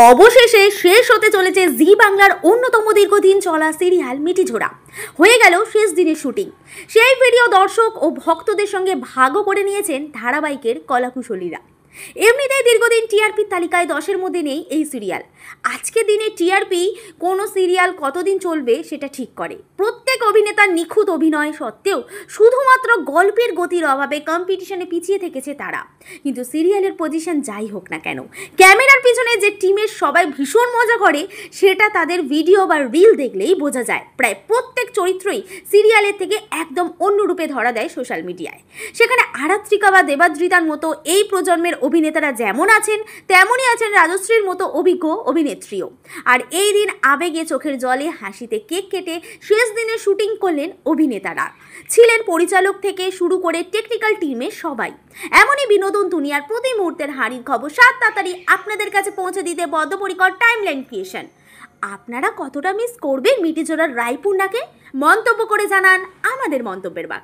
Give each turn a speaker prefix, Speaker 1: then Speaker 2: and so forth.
Speaker 1: অবশেষে শেষ হতে চলেছে জি বাংলার অন্যতম দীর্ঘদিন চলা সিরিয়াল মিটিঝোড়া। হয়ে গেল শেষ দিনের শুটিং। সেই ভিডিও দর্শক ও ভক্তদের সঙ্গে ভাগও করে নিয়েছেন ধারাবাহিকের কলাকুশলীরা। এমনিতেই দীর্ঘদিন টিআরপির তালিকায় 10-এর মধ্যে নেই এই সিরিয়াল। আজকে দিনে টিআরপি কোনো সিরিয়াল কতদিন চলবে সেটা ঠিক করে। প্রত্যেক অভিনেতার নিখুঁত অভিনয় সত্ত্বেও শুধুমাত্র গল্পের গতির অভাবে কম্পিটিশনে পিছিয়ে থেকেছে তারা। কিন্তু সিরিয়ালের পজিশন যাই হোক না কেন, ক্যামেরার পিছনে যে টিমের সবাই ভীষণ মজা করে সেটা তাদের ভিডিও বা রিল দেখলেই বোঝা যায়। প্রায় প্রত্যেক চরিত্রই সিরিয়ালের থেকে একদম অন্য রূপে ধরা দেয় সোশ্যাল মিডিয়ায়। সেখানে আরাত্রিকা বা দেবাদ্রিতার মতো এই প্রজন্মের অভিনেতারা যেমন আছেন, তেমনই আছেন রাজশ্রীর মতো অভিজ্ঞ অভিনেত্রীও। আর এই দিন আবেগে চোখের জলে হাসিতে কেক কেটে শেষ দিনে শুটিং করলেন অভিনেতারা। ছিলেন পরিচালক থেকে শুরু করে টেকনিক্যাল টিমের সবাই। এমনই বিনোদন দুনিয়ার প্রতি মুহূর্তের হারির খবর তাড়াতাড়ি আপনাদের কাছে পৌঁছে দিতে বদ্ধপরিকর টাইমলাইন ক্রিয়েশন। আপনারা কতটা মিস করবেন মিটিঝোড়ার রায়পুর্ণাকে? মন্তব্য করে জানান আমাদের মন্তব্যের বাক্সে।